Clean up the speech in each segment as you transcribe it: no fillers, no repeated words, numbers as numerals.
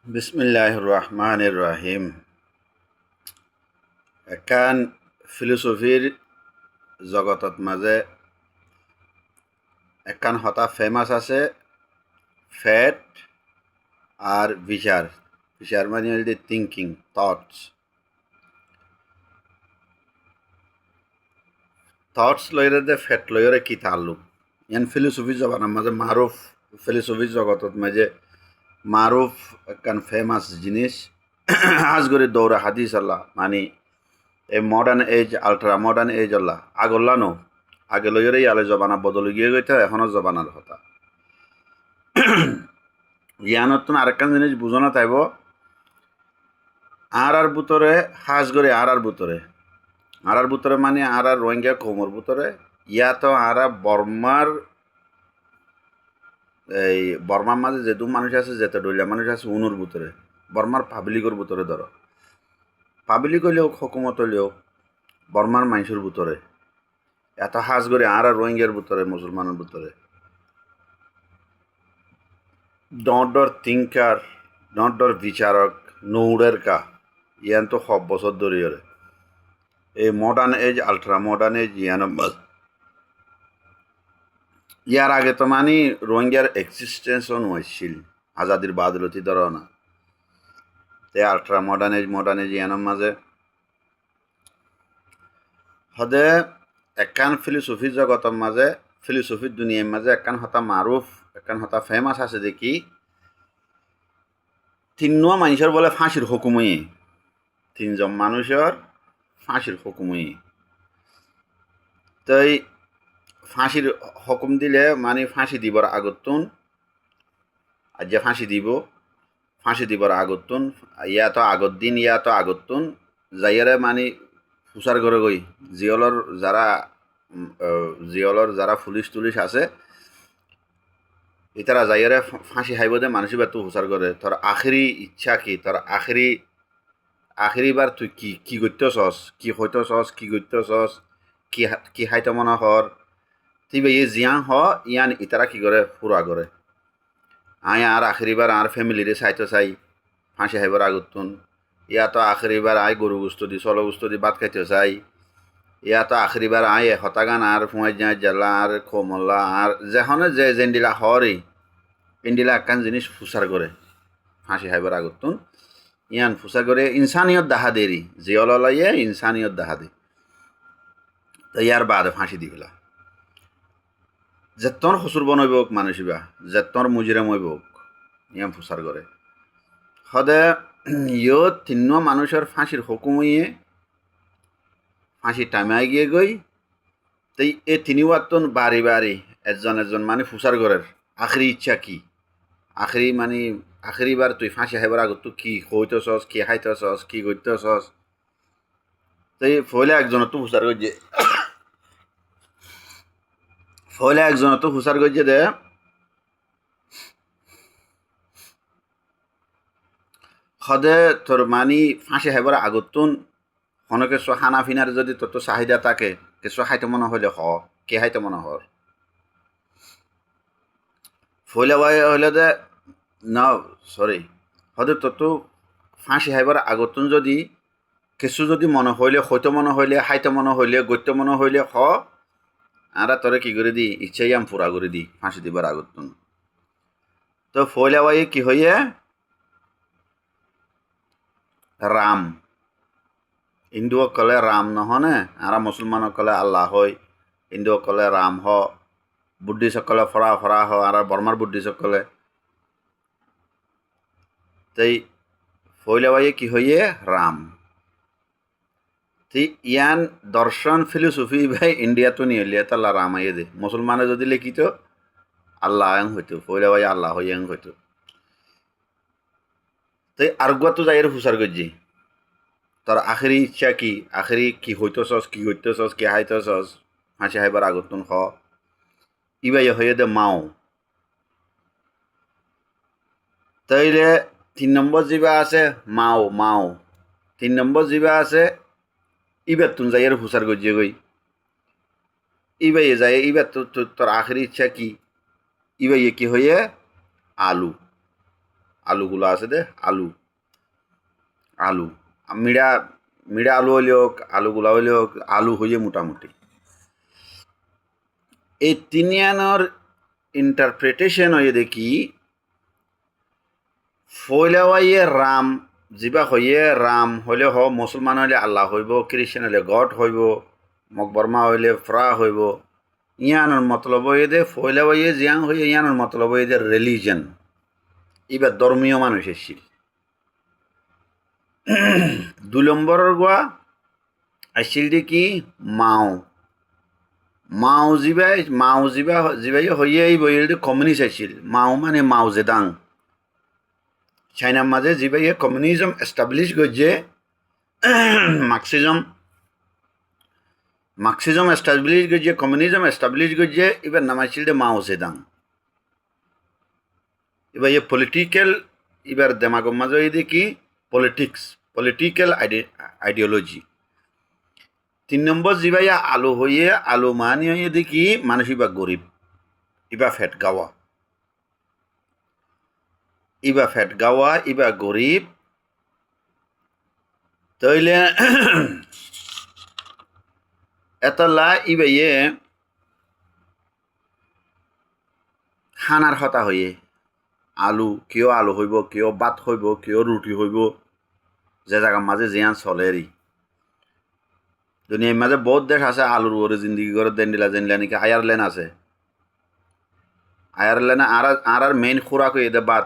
বিসমিল্লাহির রহমানির রহিম। একান ফিলোসফির জগতত মাঝে একান হতা ফেমাস আছে ফ্যাট আর বিচার। বিচার মানে হল থিঙ্কিং থটস। থটস লইরে দে ফ্যাট লইরে কি তাল্লুক ইয়ান ফিলোসফি জগতের মাঝে মারুফ। ফিলোসফি জগতত মাঝে মারুফ একান ফেমাস জিনিস আজ করে দৌড়া হাদিস আল্লাহ মানে এই modern age ultra modern age Allah আগল্লা নো আগে লইরেই আলে জবানা বদলে গিয়ে গইতে এখনো জবানার কথা জ্ঞানতন আরেকখান জিনিস বুঝানো তাইব আর ভিতরে হাজ করে আর ভিতরে মানে আর রোহিঙ্গা কোমর ভিতরে ইয়া তো আর বর্মার এই বর্মার মাঝে যেহেতু মানুষ আছে যেতে ডইলা মানুষ আছে উনুর ভিতরে বর্মার পাবলিকর ভিতরে ধরো পাবলিক হইলেও হকুমত হইলেও বর্মার মানুষের ভিতরে এত হাজ করে আর রোহিঙ্গার ভিতরে মুসলমানের ভিতরে ডর থিঙ্কার ডর বিচারক নৌড়ের কা ইয়ান তো সব বছর ধরে এই modern age ultra modern age ইয়ান ইয়ার আগে তো মানে রোহিঙ্গার এক্সিস্টেন্সও নইছিল আজাদির বাদলতি ধরো না তে আলট্রা মডার্ন এজ ইয়ানোর মাঝে হদে একান ফিলোসফি জগতের মাঝে ফিলোসফির দুনিয়ার মাঝে একান হতা মারুফ একান হতা ফেমাস আছে দেখি তিনজন মানুষের বলে ফাঁসির হুকুমই তিনজন মানুষের ফাঁসির হুকুমই তাই ফাঁসির হুকুম দিলে মানে ফাঁসি দিবার আগতুন আর যে ফাঁসি দিবার আগতুন ইয়া তো আগত দিন ইয়া তো আগতুন যাইয়ারে মানে ফুসার করে গই জিয়লর যারা পুলিশ টুলিশ আছে ইতারা যাইয়ারে ফাঁসি হাইব দে মানুষ এবার তো হুসার করে তোর আখেরি ইচ্ছা কি তোর আখেরিবার তুই কি করতেছস কি হইতেছস কি করতেছস কি হাইতে মনে হর তুই ইয়ে জিয়াং হ ইয়ান ইতারা কি করে পুরা করে আয় আর আখেরিবার আর ফ্যামিলিরে চাইতে চাই ফাঁসি হাইবার আগতুন ইয়া তো আখেরিবার আয় গরু গুস্ত দি চলো গুস্ত দি ভাত খাইতে চাই ইয়া তো আখেরিবার আয় হতাগান আর ফুঁয়াই যায় জেলা আর খোমল্লা আর যেখানে যে জেন্ডিলা হরই ইন্ডিলা একখান জিনিস ফুসার করে ফাঁসি হাইবার আগতুন ইয়ান ফুসার করে ইনসানিয়ত দাহা দেরি জিয়লাইয়ে ইনসানিয়ত দাহা দে তো ইয়ার বাদে ফাঁসি দিবিলা যেতর হসুর বনইব মানুষিবা যেতর মুজিরাম হইব ইয়াম ফুসার করে সদে ইয় তিন্ন মানুষের ফাঁসির হুকুম হইয়ে ফাঁসি টাইমাই গিয়ে গই তাই এ তিনি ওয়াতন বাড়ি একজন মানে ফুসার ঘরের আখরি ইচ্ছা কি আখরি মানে আখরিবার তুই ফাঁসি হাইবার আগত তুই কি হইতেছস কি হাইতেছস কি করতেছস তাই ফলে একজন তো ফুসার করছে দে সদে তোর মানি ফাঁসি হাইবার আগতুন হনকে হানা ফিনার যদি তোর তো চাহিদা থাকে কিছু হাইতে মনে হইলে কে হাইতে মনে হর ফলে হইলে দে না সরি হয়তো তোর তো ফাঁসি হাইবার আগতুন যদি কিছু যদি মনে হইলে হইতে মনে হইলে হাইতে মনে হইলে গত্য মনে হইলে আরা তোরে কি করে দি ইচ্ছাই আম পুরা করে দি ফাঁসি দিবার আগতুন তো ফলে কি হইয়ে রাম হিন্দুও কলে রাম নহনে আর মুসলমান কলে আল্লাহ হয় হিন্দুও কলে রাম বুদ্ধিসকলে ফৰা আর বর্মার বুদ্ধিসকলে তাই ফইলাবাই কি হইয়ে রাম তুই ইয়ান দর্শন ফিলোসফি ভাই ইন্ডিয়া তো নিয়ে লিয়া তাল্লা রাম আইয়ে দে মুসলমানে যদি লিখিত আল্লাহ আং হইতো ফইলাবাই আল্লাহ হইয়াং হইতো তাই আরগুয়া তো যাই হুসার গজি তোর আখেরি ইচ্ছা কি আখেরি কি হইতেছস কি করতেছস কি হাইতেছস ফাঁসি হাইবার আগতুন ইবাই হয়ে দে মাও তাইলে 3 নম্বর জিবা আছে মাও 3 নম্বর জিবা আছে ইবার তুন যাই হুসার গজিয়ে গই ইবাই যায় ইবার তোর আখেরি ইচ্ছা কি ইবাই কি হয়ে আলু আলুগুলো আছে দে আলু আলু মিড়া মিড়া আলু হইলেও আলুগুলা হইলেও আলু হইয়ে মোটামুটি এই তিনিয়ানোর ইন্টারপ্রিটেশন হয়ে দেখি ফইলাওয়াইয়ে রাম যিবা হইয়ে রাম হইলে হ মুসলমান হইলে আল্লাহ হইব খ্রিস্টান হইলে গড হইব মকবরমা হইলে ফ্রা হইব ইয়ানোর মতলব হয়ে দে ফইলাওয়াইয়ে জিয়াং হইয়ে ইয়ানোর মতলব হয়ে দে রিলিজন এবার ধর্মীয় মানুষ এসছিল 2 নম্বরের গোয়া আসছিল দেখি মাও জিবাই হইয়ে এই বইয়ের কমিউনিস্ট আসছিল মাও মানে মাও জেদাং চাইনার মাঝে জিবাই কমিউনিজম এস্টাবলিশ করছে মার্কসিজম এস্টাবলিশ করছে কমিউনিজম এস্টাবলিশ করছে এবার নাম আসছিল মাও জেদাং এবার পলিটিক্যাল এবার দেমাগর মাঝে দেখি পলিটিক্যাল আইডিওলজি 3 নম্বর জিবাইয়া আলু হইয়ে আলু মানি হইয়ে দেখি মানুষ ইবা গরিব ইবা ফেট গাওয়া ইবা গরিব তইলে এতলা ইবাইয়ে খানার হতা হইয়ে আলু কেউ আলু হইব কেউ ভাত হইব কেউ রুটি হইব যে জায়গার মাঝে জিয়ান চলেরই দুনিয়ার মাঝে বহুত দেশ আছে আলুর ওরে জিন্দগি করে দেন্ডিলা নাকি আয়ারল্যান্ড আছে আয়ারল্যান্ডে আর মেইন খোরাক হয়ে দে ভাত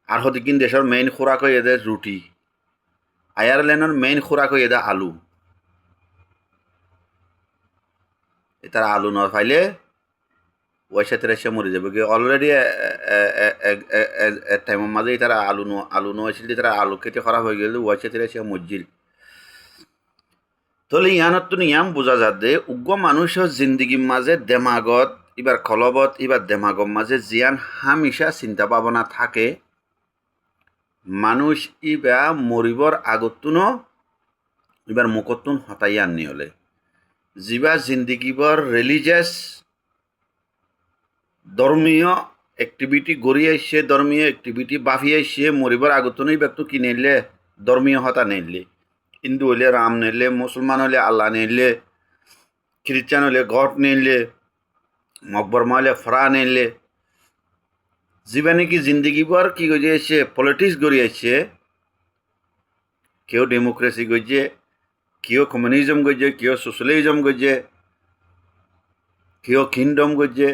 আর হতিকিন দেশের মেইন খোরাক হয়ে দে রুটি আয়ারল্যান্ডের মেইন খোরাক হয়ে দে আলু তারা আলু না পাইলে ওই সাথে এসে মরে যাবে কি অলরেডি টাইমের মাঝে তারা আলু নোয়াছিল তারা আলু খেতে খারাপ হয়ে গেল ওই সাথে এসে মরজিল তাহলে ইয়ানত তো ইয়াম বোঝা যাতে উগ্র মানুষের জিন্দগির মাঝে দেমাগত এবার খলবত এবার দেমাগর মাঝে জিয়ান হামেশা চিন্তা ভাবনা থাকে মানুষ ইবা মরিবর আগতুনো এবার মুখতুন হতাই আননি হলে যিবা জিন্দগিবর রিলিজিয়াস ধর্মীয় অ্যাক্টিভিটি গড়ি আসছে ধর্মীয় অ্যাক্টিভিটি বাফি আসছে মরিবর আগতুনো এবার তো কি নিলে ধর্মীয় হতা নিলে হিন্দু হইলে রাম নিলে মুসলমান হইলে আল্লাহ নিলে খ্রিস্টান হইলে গড নিলে মকবরমা হইলে ফরা নিলে যিবা নাকি জিন্দগি পর কি গজে এসে পলিটিক্স গড়ি আসছে কেউ ডেমোক্রেসি গজে কেউ কমিউনিজম গজে কেউ সোশ্যালিজম গজে কেউ কিংডম গজে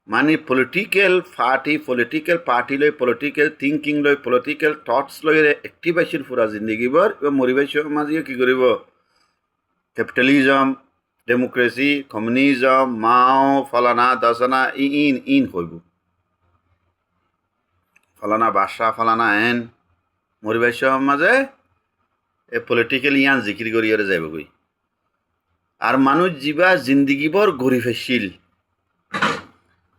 মানে পলিটিক্যাল পার্টি লৈ পলিটিক্যাল থিংকিং লৈ পলিটিক্যাল থটস লৈ এক্টিভ আছিল পুরা জিন্দগিবর এবার মরিবাইর মাঝে কি করব ক্যাপিটালিজম ডেমোক্রেসি কমিউনিজম মাও ফলানা দশনা ইন হইব ফলানা বাদশা ফলানা এন মরিবাইর মাঝে এ পলিটিক্যাল ইয়ান জিকির করিয়ে যাইব গই আর মানুষ যিবা জিন্দগিবর ঘুরি ফেছিল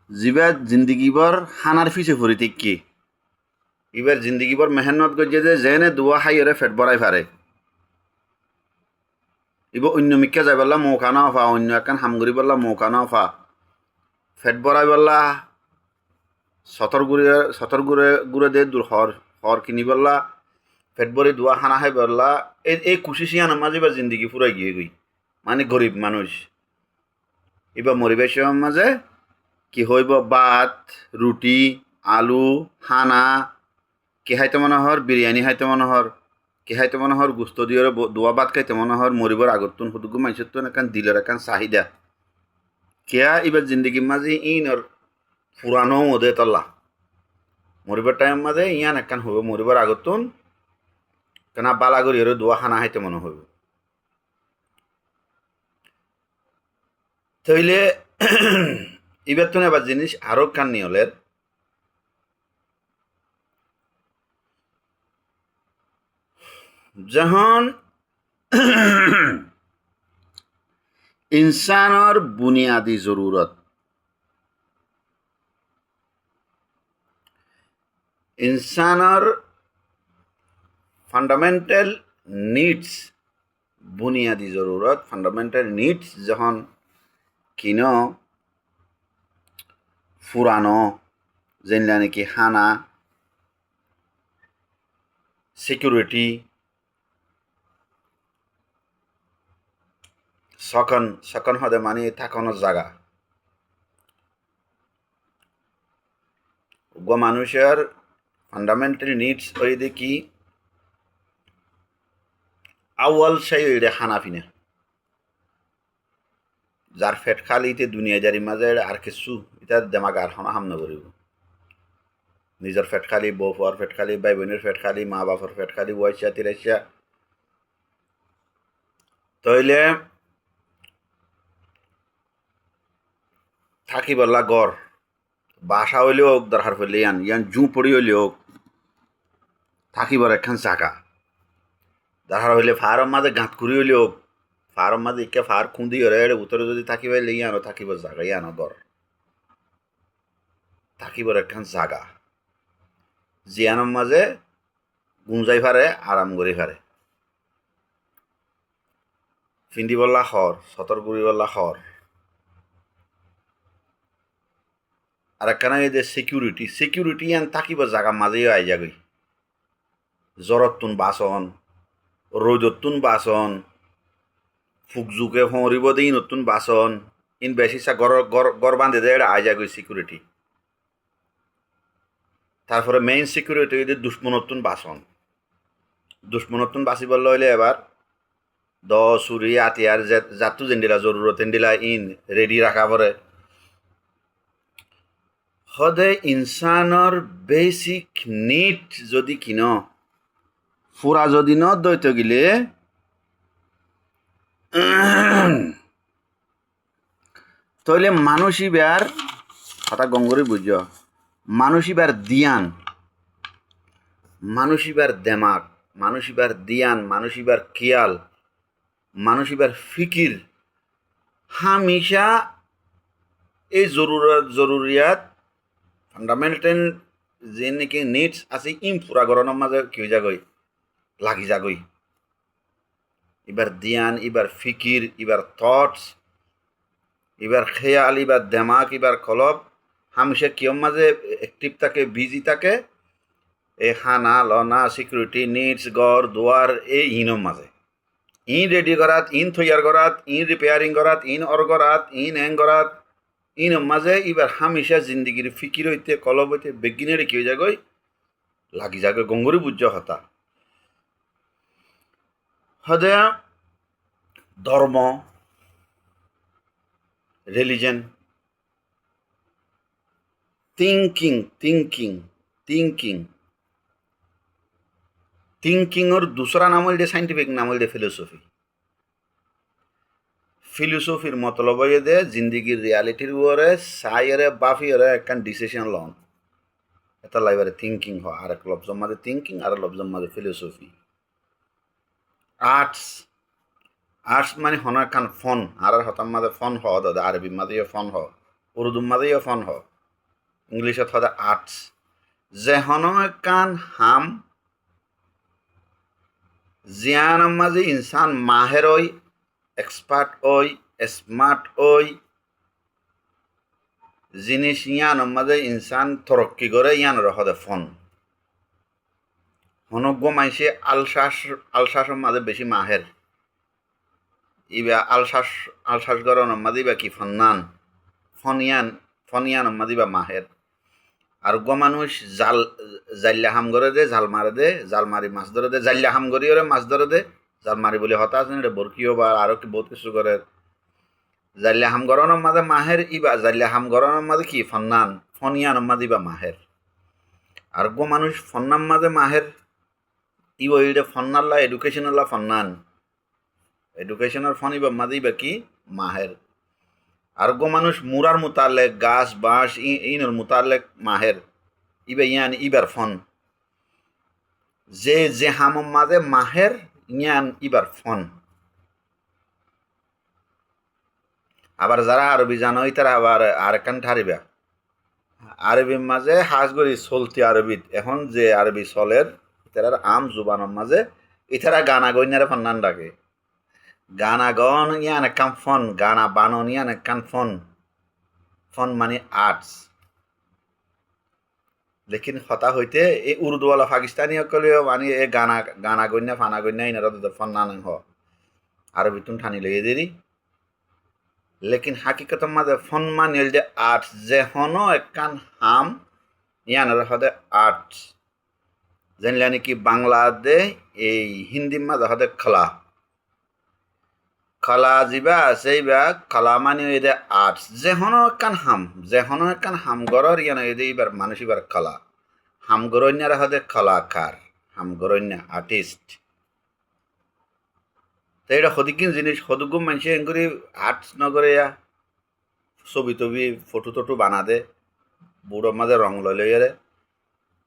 যিবা জিন্দগিবর হানার পিছে ভরি কি এবার জিন্দগিবর মেহনত করছে যে যেনে দুয়া হাইরে ফেট বড়াই পারে ইব অন্য মিক্কা যাই বললা মৌকা না ফা অন্য একান হামগুড়ি বললা মৌকা না ফা ফেট বড়াই বললা সতর গুড়ে দে দূর হর কিনি বললা ফেট বড়ি দুয়া হানা হাই বললা এই খুশি সিয়ান মাঝে এবার জিন্দগি ফুরাই গিয়ে গই মানে গরিব মানুষ এবার মরিবেশ মাঝে কি হইব ভাত রুটি আলু হানা কে হাইতে মনে হর বিরিয়ানি হাইতে মনে হর কে হাইতে মনে হর গুস্ত দিয়ে দোয়া ভাত খাইতে মনে হর মরিবর আগতুন হুদুগু মানুষের একান দিলের একান চাহিদা কেয়া এবার জিন্দগির মাঝে ইনর পুরানো ওদে তল্লা মরিবার টাইম মাঝে ইয়ান একান হইব মরিবার আগতুন কেনা বালাগরি এর দোয়া হানা হাইতে মনে হইব তইলে এবার তো এবার জিনিস আরো কান নিয়লের যখন इंसानर बुनियादी जरूरत इंसानर फंडामेंटल नीड्स बुनियादी जरूरत फंडामेंटल नीड्स जहन किनो ফুরানো যেনলা নাকি হানা সিকিউরিটি সকন সকন হদে মানে থাকানোর জায়গা মানুষের ফান্ডামেন্টাল নিডস হয়ে দেখি আউয়াল সেই হানা ফিনা যার ফেট খালি ইতে দুনিয়াদারি মাঝে আর কিছু এটা দেমাগ আর হামনা করিব নিজের ফেট খালি বউ ফুয়ার ফেট খালি ভাই বোনের ফেট খালি মা বাপর ফেট খালি ওয়াইসা তিরাইসা তইলে থাকি বললা গড় বাসা হইলেও হোক দরকার পড়লে ইয়ান ইয়ান জু পড়ি হইলে হোক থাকিবার একখান চাকা দরকার হইলে ফার্ম মাঝে গাঁত করি হইলে হোক ফার্ম মাঝে ইকে ফার খুঁদি হরে উত্তরে যদি থাকিব হইলে ইয়ানো থাকিবার জায়গা ইয়ানো গড় থাকিবার একখান জাগা জিয়ানোর মাঝে গুঞ্জাই ফারে আরাম করি ফারে ফিন্দি বললা খর সতর্কুড়ি বললা খর আর একখানা এই যে সিকিউরিটি ইয়ান থাকিবার জাগা মাঝেও আই যাগই জ্বরতুন বাসন রোদতুন বাসন ফুকজুকে হরিব দিই নতুন বাসন ইন বেশি চা গড় বাঁধে দেয় আই যাগই সিকিউরিটি তারপরে মেইন সিকিউরিটি হইলে দুশ্মনতুন বাসন দুশ্মনতুন বাঁচিব লইলে এবার দ চুরি আতিয়ার জাতু যেন দিলা জরুরত দিলা ইন রেডি রাখা পরে সদে ইনসানৰ বেসিক নিড যদি কিন ফুৰা যদি ন দৈত গিলে তইলে মানুষিবার কথা গঙ্গরি বুঝ মানুষিবার দিয়ান মানুষিবার দেমাগ মানুষিবার দিয়ান মানুষিবার খেয়াল মানুষিবার ফিকির হামেশা এই জরুরিয়াত ফান্ডামেন্টাল যে নাকি নিডস আছে ইম পুরা গরনের মাঝে কি হয়ে যাগই লাগি যাগই এবার ধ্যান এবার ফিকির এবার থটস এবার খেয়াল এবার দেমাগ এবার কলব হামেশা কিয়ম মাঝে অ্যাক্টিভ থাকে বিজি থাকে এই খানা লনা সিকিউরিটি নিডস গড় দুয়ার এই ইনর মাঝে ইন রেডি করাত ইন তৈয়ার করাত ইন রিপেয়ারিং করাত ইন অর করাত ইন হ্যাং করাত ইন মাঝে এবার হামেশা জিন্দগির ফিকির হইতে কলব হইতে বেগিনের কি হয়ে যাগই লাগি যাগে গঙ্গরি বুঝ হতা হদে ধর্ম রিলিজন थिंकिंगর दूसरा नाम হইলে সাইন্টিফিক নাম হইলে ফিলোসফির মতলব হইলে দে জিন্দগির রিয়ালিটির উপরে সাইরে বাফিরে একখান ডিসিশন লন এটা লাইবারে থিঙ্কিং হয় আর এক লফজর মাঝে থিঙ্কিং আর লফজর মাঝে ফিলোসফি আর্টস মানে হনার খান ফন আর হতার মাঝে ফন হ দাদা আরবি মাঝেও ফন হ উর্দু মাঝেও ফন হ ইংলিশত হদে আর্টস যে হন কান হাম জিয়ানের মাঝে ইনসান মাহের ওই এক্সপার্ট ওই স্মার্ট ওই জিনিস ইয়ানোর মাঝে ইনসান তরক্কি করে ইয়ানোর হদে ফন হনজ্ঞ মাইসে আলশ্বাসের মাঝে বেশি মাহের ইবা আলশ্বাস গরনের মাঝে ইবা কি ফনিয়ানের মাঝে ইবা মাহের আর মানুষ জাল্লা হাম করে দে জাল মারে দে জাল মারি মাছ ধরে দে জাল্লা হাম করি ওরে মাছ ধরে দে জাল মারি বলে হতা আছে না বরকিও বা আরো কি বহুত কিছু করে জাল্লা হাম গরনের মাঝে মাহের ইবা জাল্লা হাম গরনের মাঝে কি ফনিয়ানের মাঝে ইবা মাহের আর মানুষ ফন্নার মাঝে মাহের ইবা ইডে ফন্নাল্লা এডুকেশনাল্লা ফন্নান এডুকেশনের ফন ইবা মাঝে ইবা কি মাহের আর মানুষ মুরার মোতালেক গাছ বাঁশ ইনর মোতালেক মাহের ইবা ইয়ান ইবার ফন যে হামম মাঝে মাহের ইয়ান ইবার ফন আবার যারা আরবি জানো তারা আবার আরেকখান ঠারিবা আরবির মাঝে হাজগরি চলতি আরবিত এখন যে আরবি চলের ইতারার আম জুবানের মাঝে ইতারা গানা গইনারে ফন্নান ডাকে গানা গন ইয়ান একখান ফন গানা বানন ইয়ান একখান ফন মানে আর্টস লেকিন হতা হইতে এই উর্দুওয়ালা পাকিস্তানি সকলেও মানে এই গানা গানা গন্যা ফানা গন্যা ইনারা ফন্না হ আরবিতুন ঠানি লইয়ে দেরি লেকিন হাকিকত মাঝে ফন মানিল যে আর্টস যে হন একখান হাম ইয়ানের হদে আর্টস জানলে নাকি বাংলাদে এই হিন্দি মাঝে হদে খলা খলা যিবা আছে বা খলা মানে এদের আর্টস যে হন একখান হাম গরর ইয়ান এদের এবার মানুষ এবার খলা হাম গরন্যার হদে কলাকার হাম গরন্যা আর্টিস্ট তো এটা সদিকিন জিনিস সদুগুম মানুষ এঙ্গুরি আর্টস নগরে ছবি টবি ফটো টটো বানা দে বুড়োর মাঝে রং লইলে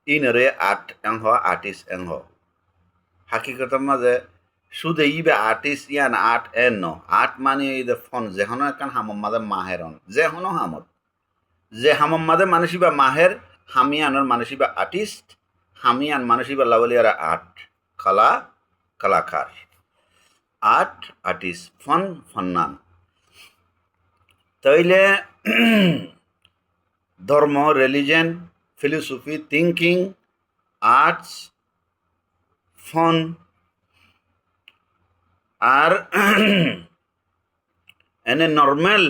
ইনরে আর্ট এং হ আর্টিস্ট এং হ হাকিকতের মাঝে শুধু ইবে আর্টিস্ট ইয়ান আর্ট এন ন আর্ট মানে এই ফোন যেহনো একখান হামর মাঝে মাহের হন যেহনো হামত যে হামর মাঝে মানুষ বা মাহের হামিয়ানোর মানুষ বা আর্টিস্ট হামিয়ান মানুষ বা লাবলিয়ারা আর্ট কলা কলাকার আর্ট আর্টিস্ট ফন ফন্নান তাইলে ধর্ম রিলিজন ফিলোসফি থিঙ্কিং আর্টস ফন আর এনে নর্মেল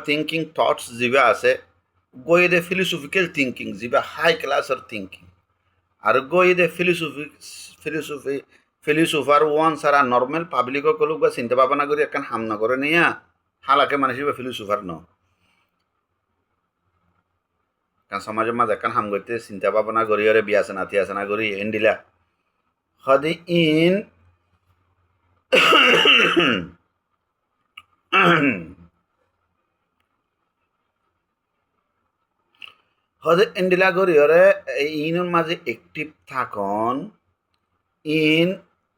থিঙ্কিং থটস যিবা আছে গইদে ফিলোসফিক্যাল থিঙ্কিং যিবা হাই ক্লাসের থিঙ্কিং আর গইদে ফিলোসফার ওয়ান সারা নর্মেল পাবলিক সকল চিন্তা ভাবনা করে একখান হাম নগরে নিয়া হালাকে মানুষ বা ফিলোসফার ন কারণ সমাজের মাঝে একখান হাম করতে চিন্তা ভাবনা করি আর বিয়া আছে নাতি আছে না করি এন্ডিলা সদি ইন হদে এন্ডিলা করি ওরে ইনের মাঝে একটিভ থাকন ইন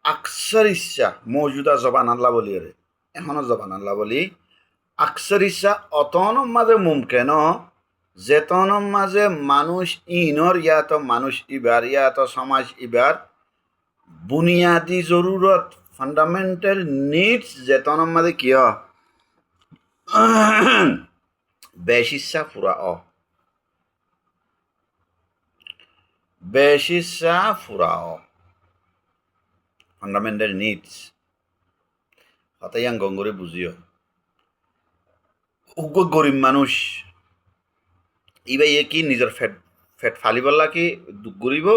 আকসর ইচ্ছা মৌজুদা জবান আল্লাহ বলি ওরে এখনো জবান আল্লাহ বলি আকসর ইচ্ছা অতনম মাঝে মুমকেন যেতনম মাঝে মানুষ ইনর ইয়াত মানুষ ইবার ইয়াত সমাজ ইবার বুনিয়াদি জরুরত ফান্ডামেন্টাল নিডস যেতনম মাঝে কিয় বেশ ইচ্ছা ফুরা বেশ ইচ্ছা ফুরা ফান্ডামেন্টাল নিডস হতাই আং গঙ্গরে বুঝিও উগ্র গরিব মানুষ ইবাই কি নিজের ফেট ফেট ফালি বললা কি দুঃখ গরিব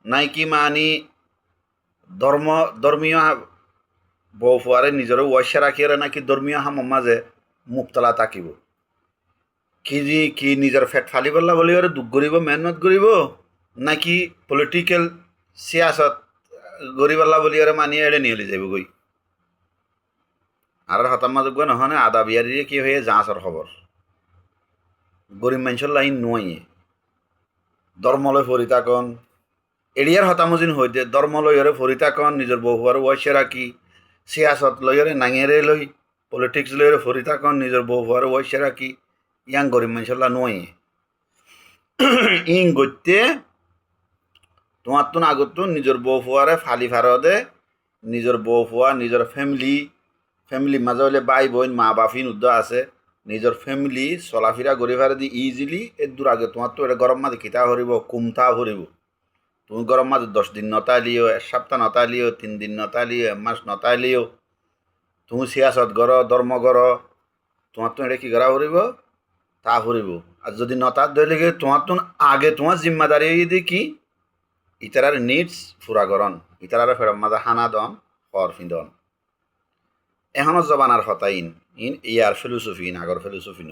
নাই কি মানি ধর্মীয় বউ ফুয়ারে নিজের ওয়াইসা রাখিয়ারে নাকি ধর্মীয় হাম মাঝে মুক্তলা থাকিব কি নিজের ফেট ফালি বললা বলি ওরে দুঃখ গরিব মেহনত গরিব নাকি পলিটিক্যাল সিয়াসত গরিবাল্লা বলি ওরে মানিয়ে এড়ে নিয়ে যাব গই আর হতাম মাঝে গো নহনে আদা বিয়ারি কি হয়ে যাঁচর খবর গরিব মানুষের লাইন নয় ধর্মলয় ফরিতাকন এড়িয়ার হতামজিন হইতে ধর্মলয়রে ফরিতাকন নিজের বহুয়ার ওয়াইসে রাখি সিয়াসত লয়রে নাঙেরে লই পলিটিক্স লয়রে ফরিতাকন নিজের বহুয়ার ওয়াইসে রাখি ইয়াং গরিব মানুষের লা নয় ইং গইতে তোমার তো আগত নিজের বউ ফুয়ারে ফালি ফারদে নিজের বউ ফুয়া নিজের ফ্যামিলি মাঝে হলে বাই বোন মা বাফিন উদ্য আছে নিজের ফ্যামিলি চলাফিরা গড়ি ফারে দি ইজিলি এর দূর আগে তোমার তো এটা গরম মাঝে খিতা হরিব কুমথা হরিব তুমি গরম মাঝে 10 দিন নতালিও 1 সপ্তাহ নতালিও 3 দিন নতালিও 1 মাস নতালিও তুমি সিয়াসত গর ধর্ম গর তোমার তো এটা কি করা হরিব তা হরিব আর যদি নতার ধরে লেগে তোমার তো আগে তোমার জিম্মাদারি দিয়ে কি ইতারার নিডস ফুরা করন ইতারার ফেরম মাঝে হানা দন হর ফিদন এখনো জবানার হতাইন ইন ইয়ার ফিলোসফি আগর ফিলোসফি ন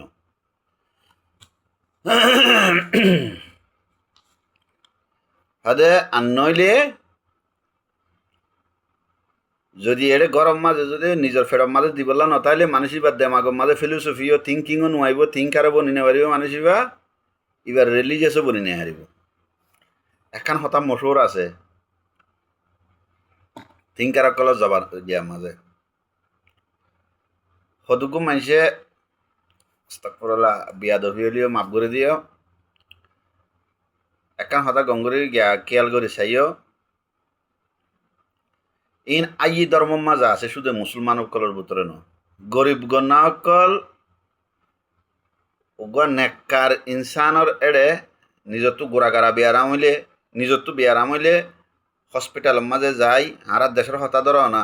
হাদে আর নইলে যদি এড়ে গরম মাঝে যদি নিজের ফেরম মাঝে দিবলা নতাইলে মানুষই বা দেমাগর মাঝে ফিলোসফিও থিঙ্কিংও নোয়াইব থিঙ্কারও বনি নে পারিব মানুষই বা এবার রিলিজিয়াসও বনি নে হারিব এখন হতাম মশুর আছে থিঙ্কার কল জবান দিয়া মাঝে সদুকু মানুষে পড়লা বিয়া দফি হলিও মাপ করে দিও একান হতা গঙ্গরি খেয়াল করে চাইও ইন আই ধর্ম মাজা আছে শুধু মুসলমান অকলের ভিতরে ন গরিব গণা অকল উগা নেককার ইনসানর এড়ে নিজতো গোড়াগাড়া বিয়ারাম হইলে হসপিটালের মাঝে যাই আর দেশের হতা ধর না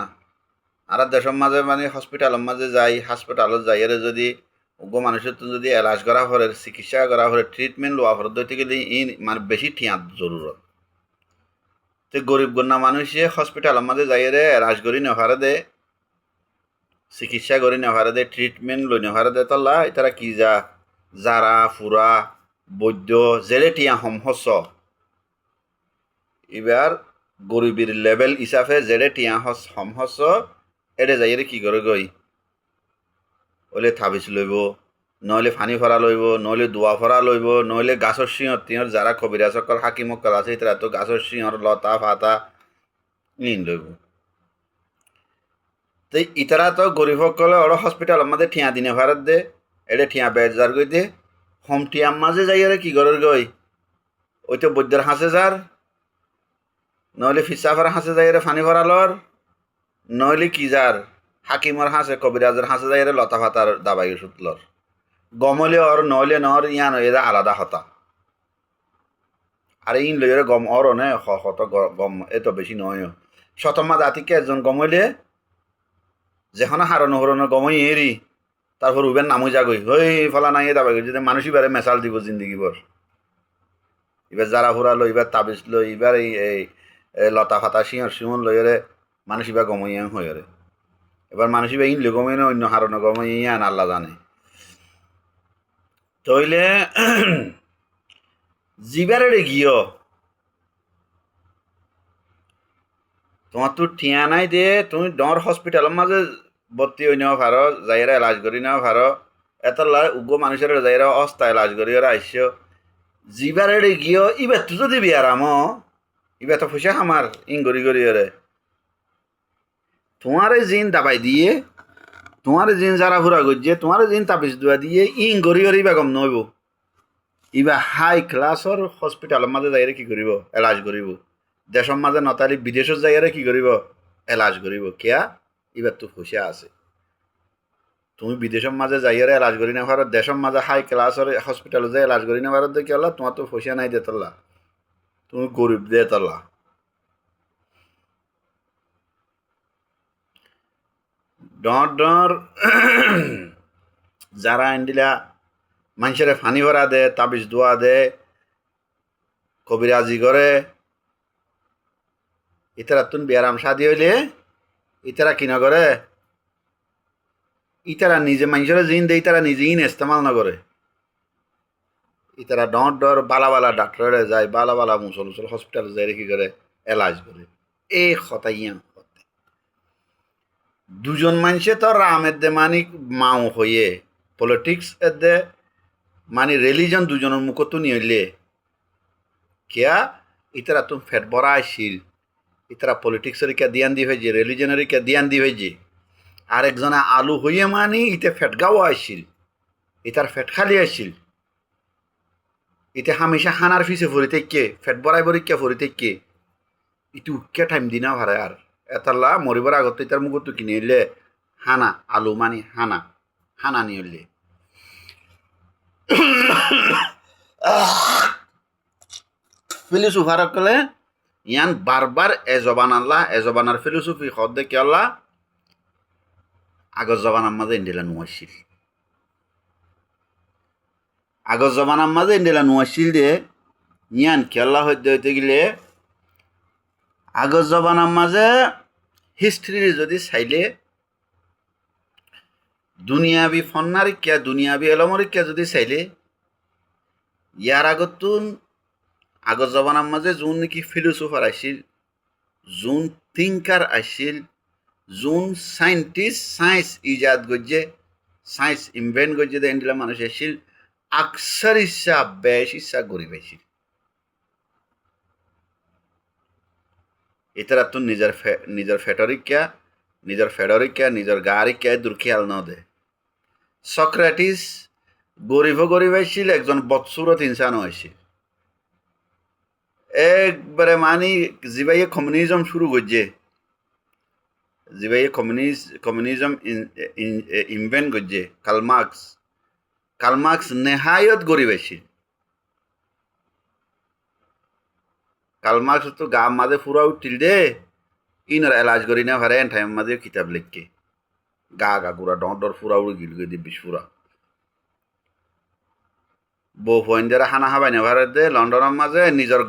আর দেশের মাঝে মানে হসপিটালের মাঝে যাই হাসপাতালত যাই এর যদি উগ্র মানুষের তো যদি এলাজ করা হরে চিকিৎসা করা হরে ট্রিটমেন্ট লওয়া হরে দইতে গেলে মানে বেশি ঠিয়ার জরুরত তো গরিব গণ্যা মানুষে হসপিটালের মাঝে যাই রে এলাজ করি নেহারে দে চিকিৎসা করি নেহারে দে ট্রিটমেন্ট লই নেহারে দে তল্লা এতারা কি যারা ফুরা বৈদ্য জেলে টিয়া হমহস এবার গরিবের লেভেল হিসাবে জেলে টিয়া হমহস এড়ে যাই রে কি করে গই ওলে থাবিস লইব নহলে ফানি ফরা লইব নহলে দোয়া ফরা লইব নহলে গাছর সিঁহর তিঁহর যারা কবিরাজকর হাকিমকল আছে তারা তো গাছর সিঁহর লতা ফাতা নিন লইব তো ইতারা তো গরিব সকলে ওরা হসপিটালের মাঝে ঠিয়া দিনে ভারত দে এটা ঠিয়া বেজার গই দে হোম টিয়ার মাঝে যাই আর কি ঘরের গই ওই তো বৈদ্যের হাসে যার নহলে ফিসাফার হাসে যাই রে ফানি ভরালর নহলে কি যার হাকিমর হাসে কবিরাজের হাসে যাই রে লতা ফাতার দাবাই ওষুধ লর গমলে ওর নহলে নহর ইয়ান এরা আলাদা হতা আর ইন লইরে গম অর নে হত গম এত বেশি নয় শতমা জাতিকে একজন গমলে যেখন হারণ হরণ গমই এরি তারপর উবের নামই যাগই ওই ফলা নাই দাবাই যদি মানুষই বারে মেসাল দিব জিন্দগি বর এবার যারা ফুরা লো এবার তাবিজ লো এবার এই লতা ফাতা শিঁহর শিমন লইরে মানুষ এবার গমই হয়ে এবার মানুষ এবার ইন গমই না অন্য হারণ গমই আন আল্লাহ জানে তইলে জিবারে গিয়ে তোমার তো ঠিয়া নাই দে তুমি ডর হসপিটালের মাঝে ভর্তি হয়ে নেওয়া ভারো যাইরা এলাজ করি নেওয়া ভারো এত উগ্র মানুষের যাইরা অস্তা এলাজ করি ওরা আইসো জিবারে গিয়ে ইবার তো যদি বিয়ারাম ইবার তো ফুসে আমার ইং গড়ি গড়ি ওরে তোমার জিন দাবাই দিয়ে তোমার জিন যারা ফুরা গজিয়ে তোমার জিন তাবিজ দুয়া দিয়ে ইং গড়ি গড়ি বেগম নইব ইবা হাই ক্লাসর হসপিটালের মাঝে যাইরে কি করিব এলাজ করিব দেশের মাঝে নতালি বিদেশত যাইরে কি করিব এলাজ করিব কিয়া এবার তো খুশি আছে তুমি বিদেশের মাঝে যাইরে এলাজ করি না ভারত দেশের মাঝে হাই ক্লাসর হসপিটালে যাই এলাজ করি না ভারত দেখি আল্লাহ তোমার তো খুশিয়া নাই দেতল্লা তুমি গরিব দেতল্লা ডর ডর যারা আনদিলা মানুষের ফানি ভরা দে তাবিজ দোয়া দে কবিরাজি করে ইতারা তুন বিয়ারাম শাদি হইলে ইতারা কিনা করে ইতারা নিজে মানুষের জিন দে ইতারা নিজে ইন ইস্তেমাল না করে ইতারা ডর ডর বালা বালা ডাক্তারে যায় বালা বালা মুসল হসপিটালে যাই কি করে এলাজ করে এই হতাইয়া দুজন মানুষে তো রামের দে মানি মাও হইয়ে পলিটিক্স এর দে মানে রিলিজন দুজনের মুখত নিয়ে কিয়া ইতারা তুমি ফেট বড়া আসিল ইতারা পলিটিক্সের কে দিয়ান দি হয়েছে রিলিজনের কে দিয়ান দি হয়েছে আরেকজনে আলু হইয়ে মানি ইতে ফেটগাও আসিল ইতার ফেট খালি আসিল ইতে হামেশা হানার ফিসে ভরি থেকে ফেট বড়াই বরি কে ভরি থেকে ইটু উঠকে টাইম দিনা ভারে আর এতাল্লা মরিবার আগত ইতার মুখত কিনে এলে হানা আলু মানি হানা হানা নিয়ে এলে ফিলোসফার কলে ইয়ান বারবার এজবান আল্লাহ এজবানার ফিলোসফি হদ্দে কে আল্লাহ আগর জবানার মাঝে ইন্ডিলা নুয়াশিল আগর জবানার মাঝে ইন্ডিলা নুয়াশিল দে ইয়ান কে আল্লাহ হইতে গেলে আগর জবানার মাঝে হিস্ট্রি যদি চাইলে দুনিয়াবি ফন্নারিকা দুনিয়াবি এলমরিকা যদি চাইলে ইয়ার আগতুন আগর জবানার মাঝে যোন নাকি ফিলোসফার আসিল যোন থিঙ্কার আসিল যোন সাইন্টিস্ট সায়েন্স ইজাদ গজ্জে সায়েন্স ইনভেন্ট গজ্জে দে এন্ডিলা মানুষ আসিল আকসার ইচ্ছা বেশ ইচ্ছা গরিব আসিল এতারা তো নিজের ফেটরিকা নিজের গারিকা দূর খেয়াল ন দে সক্রেটিস গরিব আসিল একজন বৎসুরত ইনসানও আসিল একবারে মানি জিবাইয়ে কমিউনিজম শুরু করছে জিবাইয়ে কমিউনিজম ইনভেন্ট করছে কার্ল মার্কস নেহায়ত গরিব আছিল। কার্ল মার্কস তো গাম মাঝে ফুরা উঠিল দে ইনর এলাজ করি না ভারে এন টাইম মাঝে কিতাব লিখকে গা গা গুড়া ডর ফুরা উড়ি গিল গে দিব্যিস ফুরা বউ ফয়েন্দারা হানা হাবাই না ভারে দে লন্ডনের মাঝে নিজের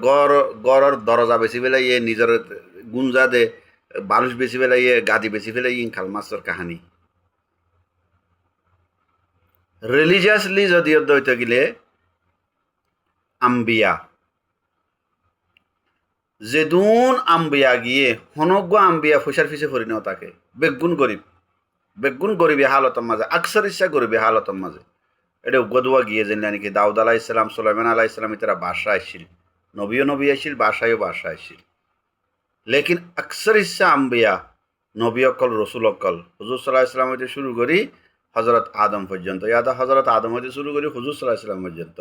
গড়ের দরজা বেশি পেলাই ইয়ে নিজের গুঞ্জা দে বালুস বেশি পেলাই ইয়ে গাদি বেশি পেলাই ইন কার্ল মার্কসের কাহানি রিলিজিয়াসলি যদি দইতে গেলে আম্বিয়া যেদুন আম্বিয়া গিয়ে হনজ্ঞ আম্বিয়া ফুসার ফিসে ফরি নাও তাকে বেগুন গরিবী হালতর মাঝে আকসর ইচ্ছা গরিবী হালতর মাঝে এটা গদুয়া গিয়ে যেন নাকি দাউদ আলাহ ইসলাম সুলাইমান আলাহ ইসলাম তারা বাসা আসছিল নবীও নবী আসছিল বাসায়ও বাসা আসছিল লেকিন আকসর ইচ্ছা আম্বিয়া নবী অকল রসুল অকল হুজুর সাল্লাহ ইসলাম হইতে শুরু করি হজরত আদম পর্যন্ত ইয়াদা হজরত আদম হইতে শুরু করি হুজুর সাল্লাহ ইসলাম পর্যন্ত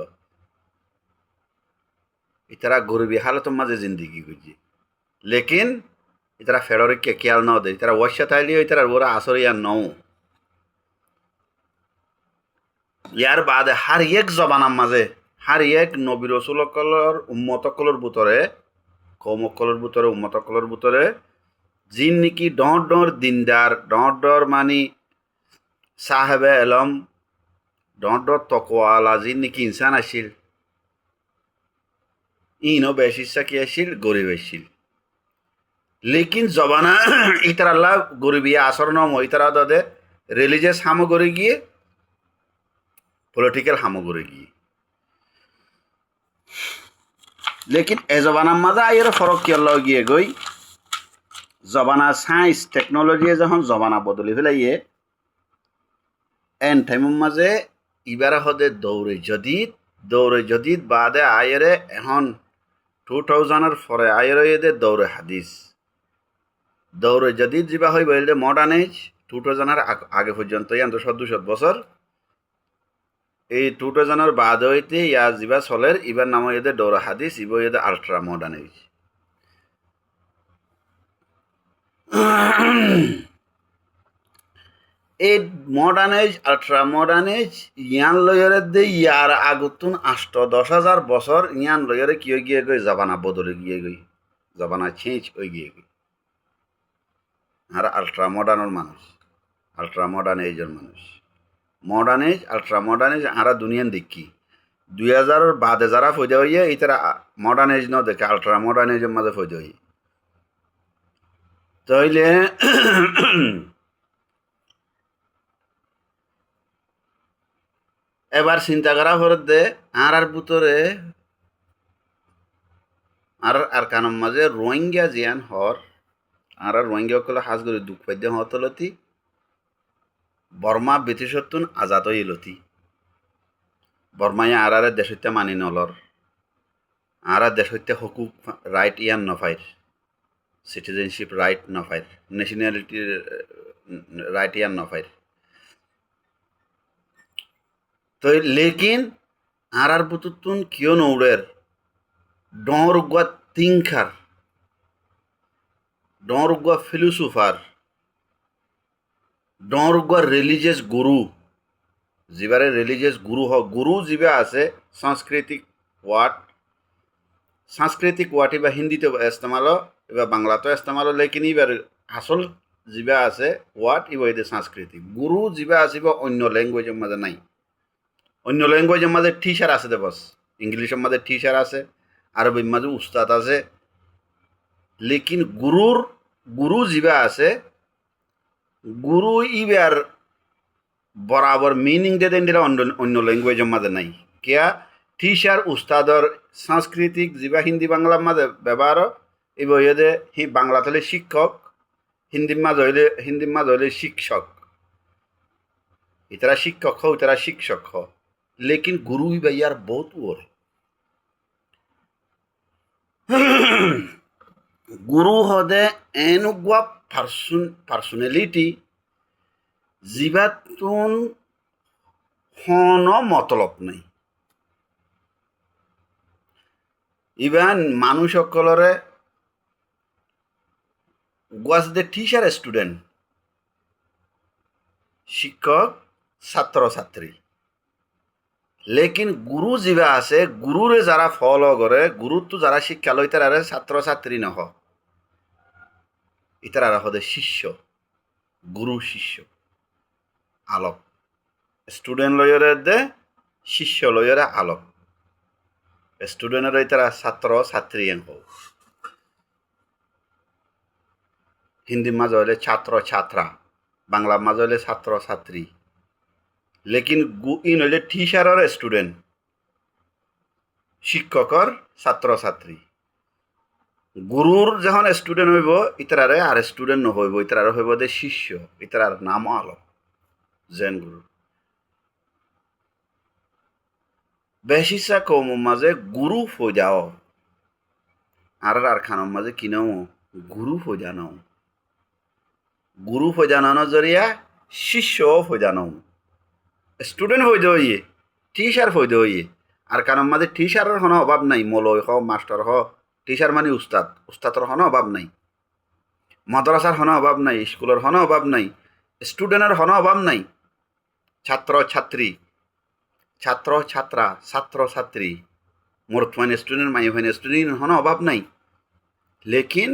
ইতারা গরিবী হালতর মাঝে জিন্দিগি করছি লেকিন ইতারা ফেররিককে খেয়াল নাও দেয় তারা ওয়াশা তাইলিও ইতারা ওরা আসর ইয়ার নও ইয়ার বাদে হার এক জবানার মাঝে হার এক নবী রসুলকলর উম্মতকলর ভিতরে কৌমকলর ভিতরে উম্মতকলর ভিতরে যিন নাকি ডর দিনদার ডর মানি সাহেবে এলম ডর তকওয়ালা যিন নাকি ইনসান আসিল ইনও বেশ ইচ্ছা কি আসিল গরিব আসিল লেকিন জবানা ইতার আল্লাহ গরিবী আচরণ ইতারা দে রিলিজিয়াস সামগ্রী গিয়ে পলিটিক্যাল সামগ্রী গিয়ে লেকিন এ জবানার মাঝে আইয়ের ফরক কি আল্লাহ গিয়ে গই জবানা সায়েন্স টেকনোলজি যখন জবানা বদলি ফেলাইয়ে এন টাইমের মাঝে ইবারা হদে দৌড়ে জদিদ বাদে আয়েরে এখন 2000-এর পরে আয়েরে এদে দৌড়ে হাদিস দৌড়ে জদিদ যা হইব এলে মডার্ন এজ 2000-এর আগে পর্যন্ত ইয়ান 200 বছর এই 2000-এর বাদ হইতে ইয়া যা চলের ইবার নাম এদে দৌড়ে হাদিস ইব এদে আল্ট্রা মডার্ন এজ এই modern age ultra modern age ইয়ান লয়ারে দে ইয়ার আগুতুন 8-10,000 বছর ইয়ান লয়ারে কি গিয়ে গই জবানা বদলে গিয়ে গই জবানা চেঞ্জ হয়ে গিয়ে গই আর আল্ট্রা মডার্নের মানুষ আল্ট্রা মডার্ন এজের মানুষ modern age ultra modern age আরা দুনিয়ান দেখি 2000-এর বাদে যারা ফয়দা হইয়ে ইতারা মডার্ন এজ ন দেখে আল্ট্রা মডার্ন এজের মাঝে ফয়দা হইয়ে তাইলে এবার চিন্তা করা হর দে আর ভিতরে আর কানম মাঝে রোহিঙ্গা জিয়ান হর আর রোহিঙ্গা কলে হাজ করে দুঃখ পাইতে হতলতি বর্মা ব্রিটিশতুন আজাদ হইলতি বর্মায় আর দেশতে মানি নলর আর দেশতে হকুক রাইট ইয়ান নফাইর সিটিজেনশিপ রাইট নফাইর ন্যাশনালিটির রাইট ইয়ান নফাইর তো লেকিন আর বুতুতুন কিয় নৌরের ডর গুয়া থিঙ্কার ডর গুয়া ফিলোসোফার ডর গুয়া রিলিজিয়াস গুরু যিবারে রিলিজিয়াস গুরু গুরু যিবা আছে সাংস্কৃতিক ওয়ার্ড এবার হিন্দিতে ইস্তেমাল এবার বাংলাতে ইস্তেমাল লেকিন এবার আসল যিবা আছে ওয়ার্ড এবার এদের সাংস্কৃতিক গুরু যিবা আছে অন্য ল্যাঙ্গুয়েজের মাঝে নাই অন্য ল্যাঙ্গুয়েজের মাঝে টিচার আছে দে বস ইংলিশের মাঝে টিচার আছে আরবির মাঝে উস্তাদ আছে লেকিন গুরু যিবা আছে গুরু ইবার বরাবর মিনিং দে দেন অন্য ল্যাঙ্গুয়েজের মাঝে নাই কেয়া টিচার উস্তাদর সাংস্কৃতিক যিবা হিন্দি বাংলার মাঝে ব্যবহার এবার ইয়ে হি বাংলাতে হলে শিক্ষক হিন্দির মাঝে হইলে শিক্ষক ইতারা শিক্ষক হও ইতারা শিক্ষক হও লেকিন গুরু ইবা ইয়ার বহুত ওরে গুরু হদে এনেকুৱা পার্সোনালিটি যিবাতুন হন মতলব নাই ইবান মানুষ সকলরে ওয়াজ দ্য টিচার স্টুডেন্ট শিক্ষক ছাত্র ছাত্রী লেকিন গুরু যিবা আছে গুরুরে যারা ফলো করে গুরুত্ব যারা শিক্ষা লয় তারা ছাত্র ছাত্রী নহ ইতারা হদে শিষ্য গুরু শিষ্য আলোক স্টুডেন্ট লয়রে দে শিষ্য লয়রে আলোক স্টুডেন্টের তারা ছাত্র ছাত্রী হোক হিন্দির মাঝে হলে ছাত্র ছাত্রা বাংলার মাঝে হলে ছাত্র ছাত্রী লেকিন ইন হইলে টিচারর স্টুডেন্ট শিক্ষকর ছাত্র ছাত্রী গুরুর যখন স্টুডেন্ট হইব ইতারে আর স্টুডেন্ট নহইব ইতার হইব দে শিষ্য ইতার নাম আলো জেন গুরু বেশিসা কম মাঝে গুরু ফোজাও আর খানোর মাঝে কিনাও গুরু ফোজানো গুরু ফোজানো জরিয়া শিষ্য ফোজানো স্টুডেন্ট হইতে হইয়ে টিচার হইতে হইয়ে আর কারণ মাঝে টিচারের কোনো অভাব নাই মলয় হ মাস্টার হ টিচার মানে উস্তাদ উস্তাদর কোনো অভাব নাই মাদ্রাসার কোনো অভাব নাই স্কুলের কোনো অভাব নাই স্টুডেন্টের কোনো অভাব নাই ছাত্র ছাত্রী ছাত্র ছাত্রা ছাত্র ছাত্রী মোর ফাইন স্টুডেন্ট মাই ফাইন স্টুডেন্ট কোনো অভাব নাই লেকিন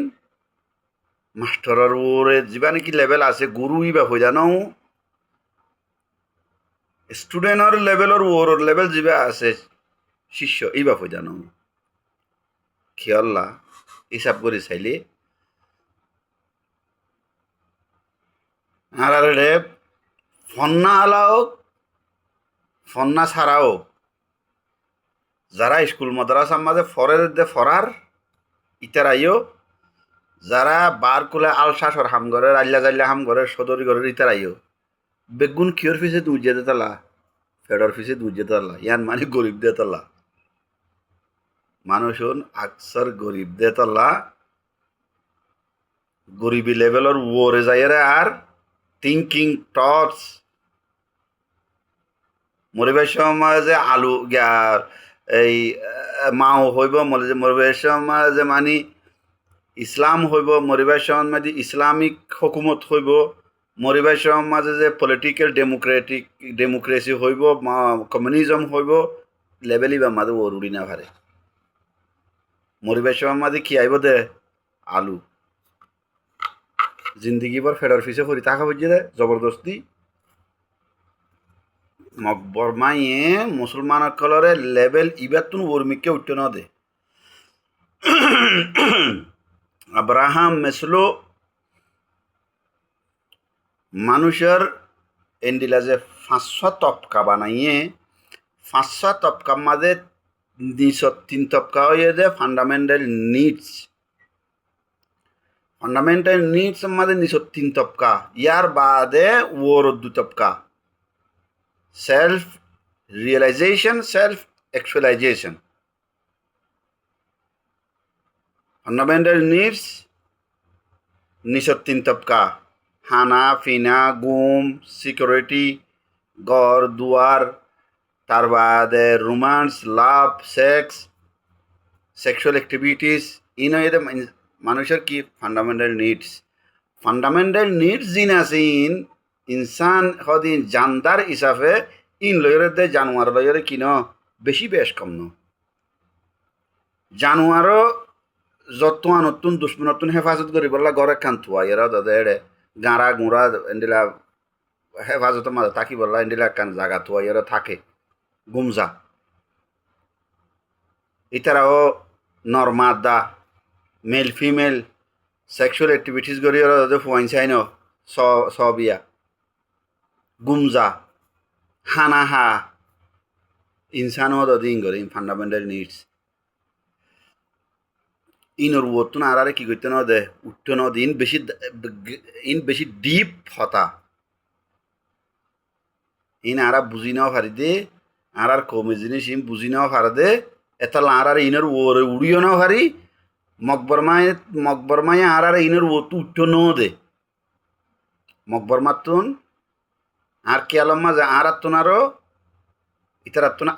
মাস্টারের ওরে যা নাকি লেভেল আছে গুরু ইবা হয়ে জানো স্টুডেন্টর লেভেলর ওর লেভেল যা আছে শিষ্য ইবা হয়ে জানো খেয়াল্লা হিসাব করে চাইলে আর রে ফন্না আলাও ফন্না ছাড়াও যারা স্কুল মাদ্রাসার মাঝে ফরের দে ফরার ইতারাইও যারা বার কুলে আলশাসর হাম ঘরের আল্লা জাল্লা হাম ঘরের সদরি ঘরের ইতারাইও বেগুন কিয়র ফিসে দুধ যেতে তালা ফেডর ফিসে দুধ যেতে তালা ইয়ান মানে গরিব দে তালা মানুষন আকসর গরিব দে তালা গরিবী লেভেলর ওরে যাইরে আর থিঙ্কিং টটস মরিবের সমাজে আলু এই মাও হইব মরিবের সমাজে মানে ইসলাম হইব মরিবের সমাজে ইসলামিক হুকুমত হইব মরিবের সমাজে যে পলিটিক্যাল ডেমোক্রেসি হইব কমিউনিজম হইব লেভেলই বা মাঝে ওরুড়ি না ভারে মরিবের সমাজে কি আইব দে আলু জিন্দগি ভর ফেডার ফিসে ফরি টাকা বুঝছে দে জবরদস্তি মকবরমাইয়ে মুসলমান কলরে লেভেল ইবাতুন উর্মিকে উঠতে না দে আব্রাহাম মেসলো মানুষের এন্ডিলা যে 500 তপকা বানাইয়ে 500 তপকার মাঝে 3 তপকা হয়ে যে ফান্ডামেন্টাল নিডস মাঝে 3 তপকা ইয়ার বাদে ওর 2 তপকা self realization self actualization fundamental needs Nisho 3 তপকা খানা পিনা ঘুম সিকিউরিটি ঘর দুয়ার তার বাদে romance love sex sexual activities in মানুষের কি ফান্ডামেন্টাল নিডস জিন আছে ইনসান হদিন জানদার হিসাবে ইন লয়রে দে জানোয়ার লয়রে কিন বেশি বেশ কম ন জানোয়ারও যত নতুন দুশ্মন নতুন হেফাজত করি বললা ঘরে খান থুয়া এরা দাদা এড়ে গাঁড়া গুঁড়া এন্ডিলা হেফাজতের মাঝে থাকি বললা এন্ডিলা কান জাগা থুয়া এরা থাকে গুমজা এটারাও নর্মা দা মেল ফিমেল সেক্সুয়াল অ্যাক্টিভিটিস করি ওরা দাদা ফুয়াইন চাইন সবিয়া গুমজা হানা হা ইনসানও দিন করে ফান্ডামেন্টাল নিডস ইনর ওতুন আর কি করতে ন দে উঠতে ন দে ইন বেশি ডিপ হতা আরা বুঝি নাও পারি দে আর কমে জিনিস বুঝি নাও পারে দে এটা আর ইনর ওরে উড়িও নাও পারি মকবরমায় আর ইনর ওতু উঠতে ন দে মকবরমাতুন আর কি আলম মাঝে আর আত্মনারও ইতার আত্মনা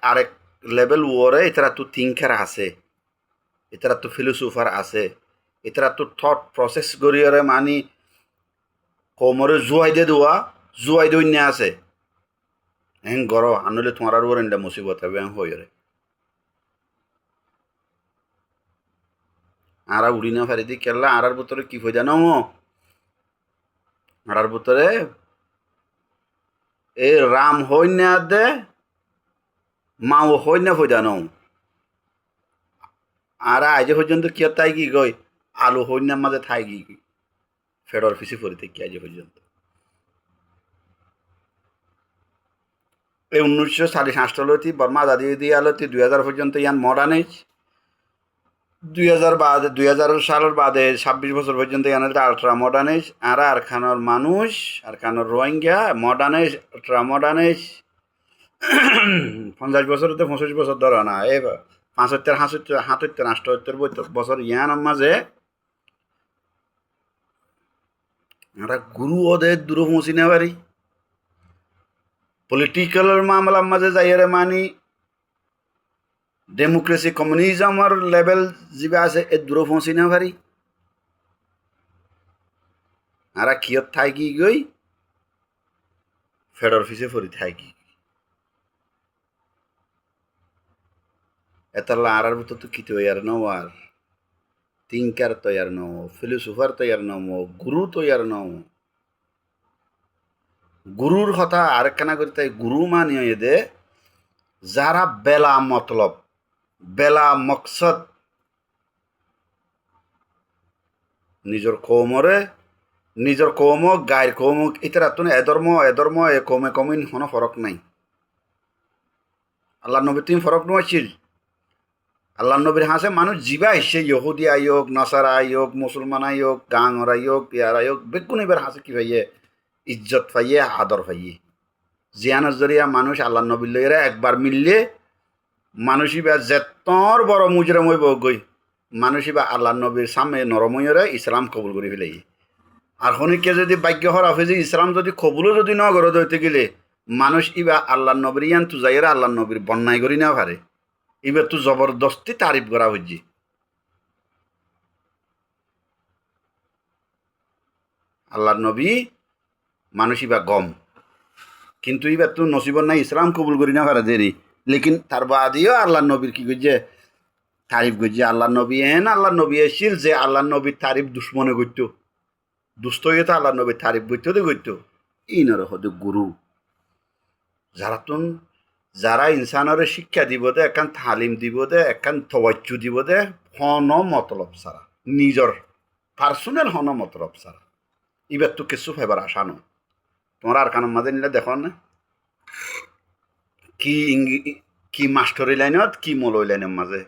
আরেক লেভেল ওরে ইতার আত্ম থিঙ্কার আছে ইতার আত্ম ফিলোসোফার আছে ইতার আত্ম থট প্রসেস করিয়ারে মানি কোমরে জুয়াই দে দোয়া জুয়াই দৈন্য আছে গর আনলে তোমার আর ওরেন্ডা মুসিবত হবে হয়ে রে আরা উড়ি না ফারি দি কেলা আরার ভিতরে কি হয়ে জানো আরার ভিতরে এ রাম হই না দে মাও হই না হয়ে জানো আর আজ পর্যন্ত কি তাই কি গই আলু হই না মাঝে থাই কি ফেডর ফিসি ফরিতে কি আজ পর্যন্ত এই 1958 বর্মা দাদি দিয়ে আলোতি 2000 পর্যন্ত ইয়ান মডার্ন এজ 2000 বাদে 2000 সালের বাদে 26 বছর পর্যন্ত ইয়ান আলট্রা মডার্ন এজ আর খানোর মানুষ আর খানোর Rohingya modern age ultra modern age 50 বছর তো 25 বছর ধরে না এই 75 77 78 বছর ইয়ান মাঝে একটা গুরু ওদের দূর পৌঁছি না পারি পলিটিক্যালের মামলার মাঝে যাইয়ারে মানি ডেমোক্রেসি কমিউনিজমের লেভেল যা আছে এ দূর পৌঁছি না পারি আর কিয়ত থাকি গই ফেডর ফিসে ফরি থাকি এতাল্লা আরার ভিতর তো কি তৈয়ার নও আর থিঙ্কার তৈয়ার নও ফিলোসফার তৈয়ার নও গুরু তৈয়ার নও গুরুর কথা আরেকখানা করি তাই গুরু মানিয়ে এদে যারা বেলা মতলব বেলা মকসদ নিজের কৌমরে নিজের কৌম গায়ের কৌম ইতারা তো এধর্ম এ কমে কমিন কোনো ফরক নাই আল্লাহ নবী তুমি ফরক নোয়াছিল আল্লাহ নবীর হাসে মানুষ জিবা এসে ইহুদি আয়োগ নাসারা আয়োগ মুসলমান আয়োগ গাঙর আয়োগ ইয়ার আয়োগ বেগুন এবার হাসে কি ভাইয়ে ইজ্জত পাইয়ে আদর পাইয়ে জিয়ানোর জরিয়া মানুষ আল্লাহ নবীর লইরা একবার মিললে মানুষই বা যেতর বড় মুজরাম হইব গই মানুষই বা আল্লাহ নবীর সামনে নরময়রে ইসলাম কবুল করে ফেলাই আর খনিকে যদি ভাগ্য হর আফেজি ইসলাম যদি কবুলও যদি ন গরদ হইতে গেলে মানুষ ইবা আল্লাহ নবীর ইয়ান তু যাইরা আল্লাহ নবীর বন্যায় করি না পারে এবার তো জবরদস্তি তারিফ করা হচ্ছে আল্লাহর নবী মানুষ ইবা গম কিন্তু এবার তো নসিবর নাই ইসলাম কবুল করি না পারে দেরি লেকিন তার বাদিও আল্লাহ নবীর কি করছে তারিফ করছে আল্লাহ নবী আল্লাহ নবী এসেছিল যে আল্লাহ নবীর তারিফ দুশ্মনে করত দুস্থ হয়ে তো আল্লাহ নবীর তারিফ করতে করত ইনর হতে গুরু যারা তুন যারা ইনসানরে শিক্ষা দিব দে একান তালিম দিব দে একান তওয়াজ্জু দিব দে হন মতলব সারা নিজর পার্সোনাল হন মতলব সারা এবার তো কিছু ফেবার আশা নয় তোমার আর কানের মাঝে নিলে দেখো না কি মাস্টরি লাইনত কি মলই লাইনের মাঝে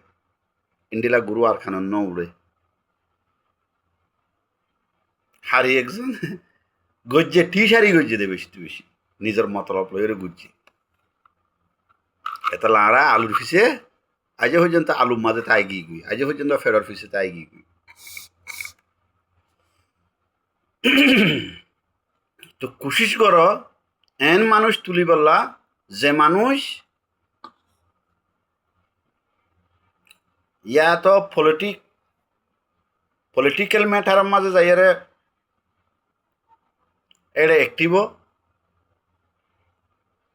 ইন্ডিলা গুরু আর খানের ন উড়ে হারি একজন গজ্জে টি সারি গজ্জে দে বেশি নিজের মতলব লইরে গুজ্জে এটা লাড়া আলুর ফিসে আজ পর্যন্ত আলুর মাঝে তাই গিয়ে গুই আজ পর্যন্ত ফেরর ফিসে তাই গিয়ে গুই তো কোশিশ করো এন মানুষ তুলি বললা যে মানুষ ইয়া তো পলিটিক্যাল ম্যাটারের মাঝে যাইয়ারে এড়ে অ্যাক্টিভ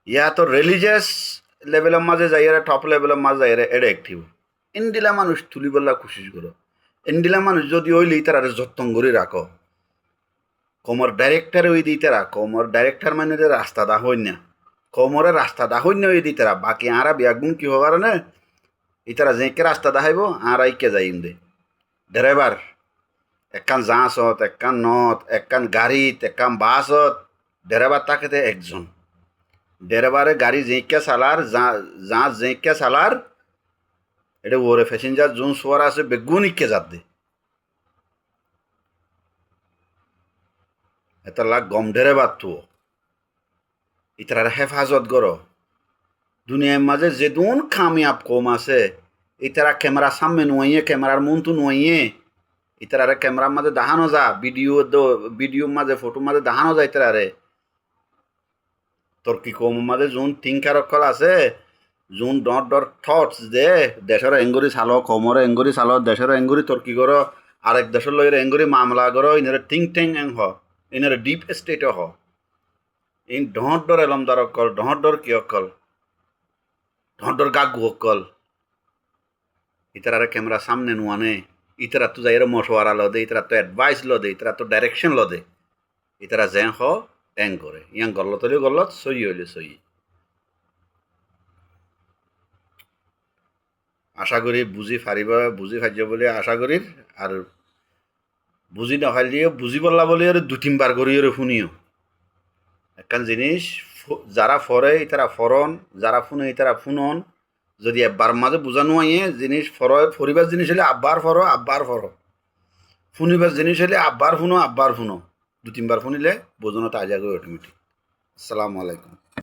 ইয়া তো রিলিজিয়াস লেভেলের মাঝে যাইয়ারে টপ লেভেলের মাঝে যাইয়ারে এড়ে অ্যাক্টিভ ইন্ডিলা মানুষ তুলি বললা কোশিশ করো ইন্ডিলা মানুষ যদি ওইলি তারা যত্ন করে রাখো কোমর ডাইরেক্টর ওই দিতে রা কোমর ডাইরেক্টর মানে রাস্তা দা হই না কোমরের রাস্তা দা হই না ওই দিতে রা বাকি আরা বিয়াগুন কি হবার না ইতারা যেকে রাস্তা দেখাইব আর আইকে যাইম দে ড্রাইভার একখান জাহাজত একখান নথ একখান গাড়িত একখান বাসত ড্রাইভার তাকে একজন ড্রাইভারে গাড়ি যেকে চালার জাহাজ যেকে চালার এটা ওরে প্যাসেঞ্জার যোন শোয়ার আছে বেগুন ইকে যাত দে এটা লাগ গম ড্রাইভার তো ইতার হেফাজত করো দুনিয়ার মাঝে যে দুন কামিয়াব কম আছে ইতারা ক্যামেরা সামনে নুয়াইয়ে ক্যামেরার মন্তু নুয়াইয়ে ইতারা ক্যামেরার মাঝে দেখানো যা ভিডিওর মাঝে ফটোর মাঝে দেখানো যায় ইতারে তোর কি কম মাঝে যোন থিঙ্কার অকল আছে যোন ডর থটস দে দেশের এঙ্গুরি চালো কমর এঙ্গুরি চালো দেশের এঙ্গুরি তোর কি করো আরেক দেশের লইরে এঙ্গুরি মামলা করো ইনারে থিঙ্ক ট্যাং হ ইনারে ডিপ স্টেট হ ইন ডহর এলমদার অকল ডহর কি অকল ডহর গাগু অকল ইতারা ক্যামেরা সামনে নুয়ানে ইতারা তো যাই মশওয়ারা লদে ইতারা তো অ্যাডভাইস লদে ইতারা তো ডাইরেকশন লদে ইতারা যেন হ এং করে ইয়াং গলত হলে গলত সই হইলে সই আশা করি বুঝি ফারিবা বুঝি ফাইজ বলে আশা করি আর বুঝি নফাইলিও বুঝি পারলা বলে আর দু তিনবার করি শুনিও একখান জিনিস যারা ফরে তারা ফরন যারা ফুনে তারা ফুনন যদি একবার মাঝে বুঝানো আইয়ে জিনিস ফরিবার জিনিস হলে আব্বার ফর ফুনিবার জিনিস হলে আব্বার ফুনো দু তিনবার ফুনিলে বোঝানো তাজা করে অটোমেটিক। আসসালামু আলাইকুম।